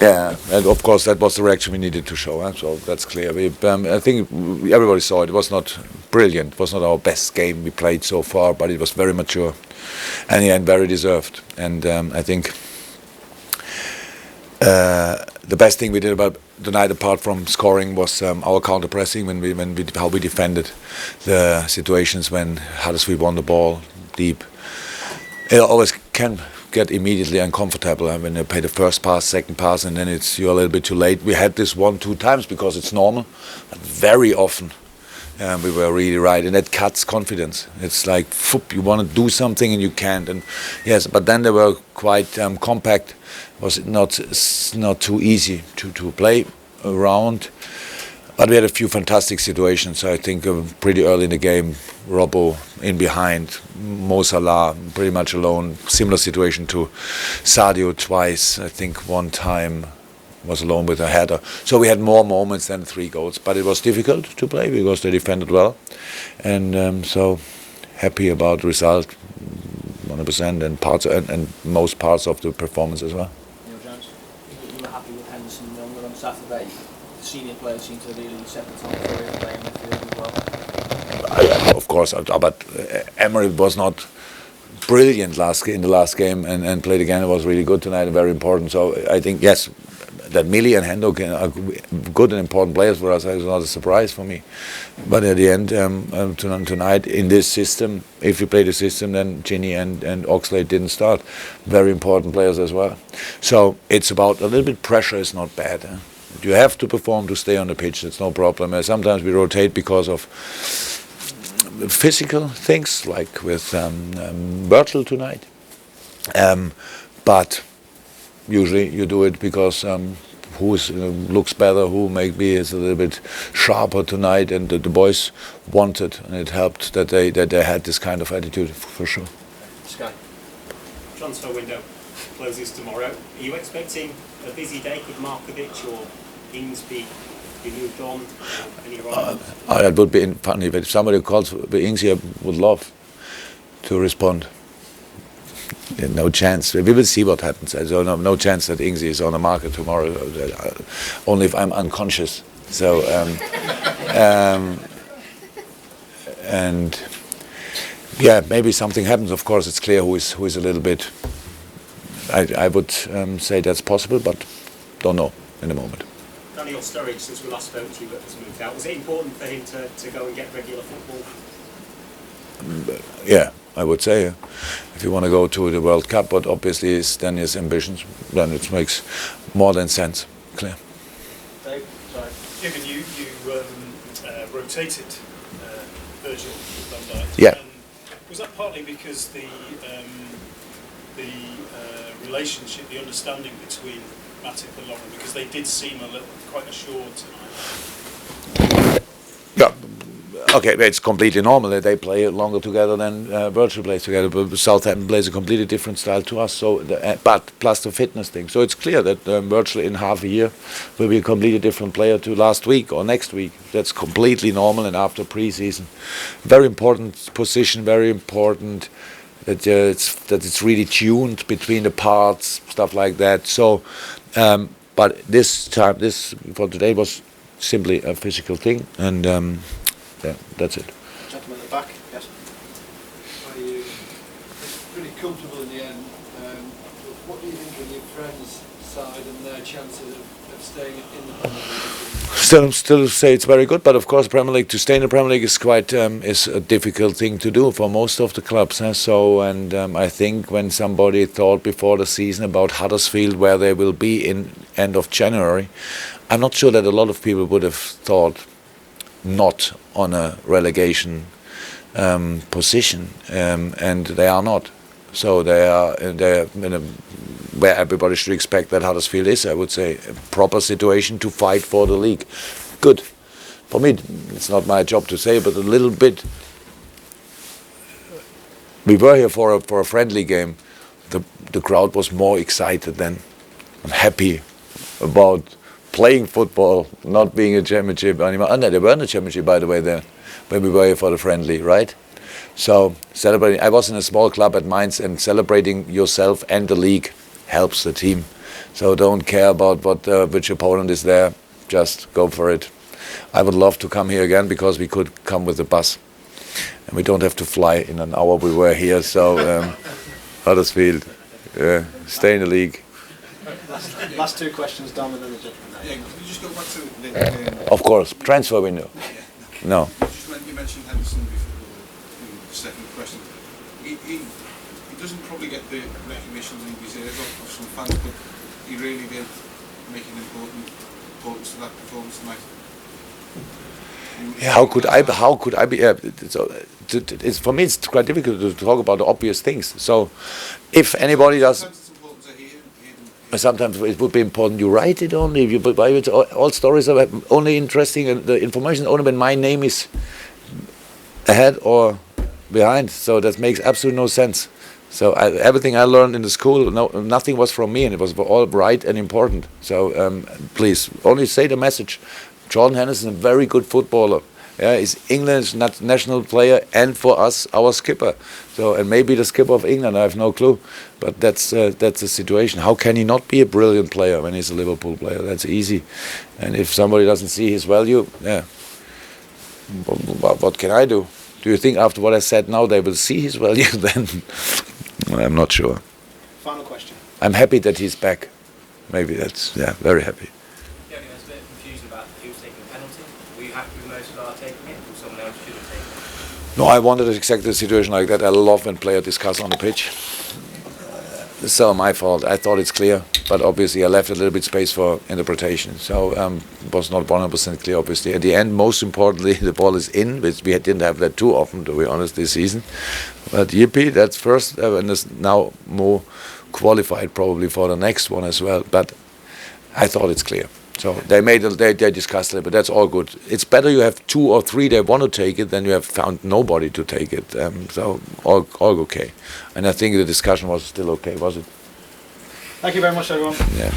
Yeah, and of course that was the reaction we needed to show. So that's clear. I think everybody saw it. It was not brilliant. It was not our best game we played so far, but it was very mature, and in the end very deserved. And I think the best thing we did about the night, apart from scoring, was our counter pressing when we how we defended the situations when Huddersfield won the ball deep. It always can get immediately uncomfortable when you play the first pass, second pass, and then you're a little bit too late. We had this 1-2 times because it's normal, but very often we were really right, and that cuts confidence. It's like you want to do something and you can't. And yes, but then they were quite compact. Was not too easy to play around. But we had a few fantastic situations. I think pretty early in the game, Robbo in behind, Mo Salah pretty much alone. Similar situation to Sadio twice. I think one time was alone with a header. So we had more moments than 3 goals. But it was difficult to play because they defended well. And so happy about the result, 100%, and most parts of the performance as well. Neil Jones, you were happy with Henderson and Young on Saturday. Senior players seem to really set the tone for it, playing midfield as well. Of course, but Emery was not brilliant in the last game and played again. It was really good tonight and very important. So I think, yes, that Millie and Hendo are good and important players for us. It's not a surprise for me. But at the end, tonight in this system, if you play the system, then Ginny and Oxlade didn't start. Very important players as well. So it's about a little bit pressure is not bad. You have to perform to stay on the pitch. It's no problem. Sometimes we rotate because of physical things, like with Virgil tonight. But usually you do it because who looks better, who maybe is a little bit sharper tonight, and the boys wanted, and it helped that they had this kind of attitude for sure. Sky. Transfer window closes tomorrow. Are you expecting a busy day? Could Markovic or Ings be moved on? Any that would be funny, but if somebody calls for Ings, I would love to respond. No chance. We will see what happens. So no chance that Ings is on the market tomorrow. Only if I'm unconscious. So and yeah, maybe something happens. Of course, it's clear who is a little bit. I would say that's possible, but don't know in the moment. Daniel Sturridge, since we last spoke to you, has moved out. Was it important for him to go and get regular football? Yeah, I would say. If you want to go to the World Cup, but obviously it's Daniel's ambitions, then it makes more than sense. Clear. Dave, sorry. Jurgen, you rotated Virgil with Van Dijk. Yeah. Was that partly because the relationship, the understanding between Matip and Lauren, because they did seem quite assured tonight? Yeah. Okay, it's completely normal that they play longer together than Virgil plays together. But Southampton plays a completely different style to us. So, but plus the fitness thing. So it's clear that Virgil in half a year will be a completely different player to last week or next week. That's completely normal. And after pre-season, very important position. Very important that it's really tuned between the parts, stuff like that. So, but this for today was simply a physical thing, and yeah, that's it. Gentleman at the back, yes. Are you pretty comfortable in the end? What do you think of your friends' side and their chances of staying in the Premier League? Still say it's very good, but of course, Premier League, to stay in the Premier League is quite is a difficult thing to do for most of the clubs. So, and I think when somebody thought before the season about Huddersfield, where they will be in end of January, I'm not sure that a lot of people would have thought not on a relegation position, and they are not. So they're in a, where everybody should expect that Huddersfield is, I would say, a proper situation to fight for the league. Good. For me, it's not my job to say, but a little bit. We were here for a friendly game. The crowd was more excited than happy about playing football, not being a championship anymore. And they were in the championship, by the way, there when we were here for the friendly, right? So celebrating. I was in a small club at Mainz, and celebrating yourself and the league helps the team. So don't care about which opponent is there. Just go for it. I would love to come here again because we could come with the bus, and we don't have to fly in an hour. We were here, so Huddersfield, stay in the league. Last two questions, Dom, and then the gentleman. Yeah, can you just go back to the Of course, transfer window. No. you mentioned Henderson before in the second question. He doesn't probably get the recognition that he deserves of some fans, but he really did make an importance to that performance tonight. Yeah, how could I be? It's for me. It's quite difficult to talk about the obvious things. So, if anybody does, Sometimes it's important to hear. sometimes it would be important. You write it only. If you buy it, all stories are only interesting, and the information only when my name is ahead or behind. So that makes absolutely no sense. So everything I learned in the school, nothing was from me, and it was all right and important. So please, only say the message. Jordan Henderson is a very good footballer. Yeah, he's England's national player, and for us, our skipper. So, and maybe the skipper of England, I have no clue. But that's the situation. How can he not be a brilliant player when he's a Liverpool player? That's easy. And if somebody doesn't see his value, yeah, what can I do? Do you think after what I said now they will see his value then? I'm not sure. Final question. I'm happy that he's back. Maybe that's, very happy. Yeah, I was a bit confused about who was taking the penalty. Were you happy with most of our taking it, or someone else should have taken it? No, I wanted exactly a situation like that. I love when players discuss on the pitch. So my fault. I thought it's clear, but obviously I left a little bit space for interpretation. So it was not 100% clear, obviously. At the end, most importantly, the ball is in, which we didn't have that too often, to be honest, this season. But yippee, that's first, and is now more qualified probably for the next one as well. But I thought it's clear. So they discussed it, but that's all good. It's better you have 2 or 3 that want to take it than you have found nobody to take it. So all okay. And I think the discussion was still okay, was it? Thank you very much, everyone. Yeah.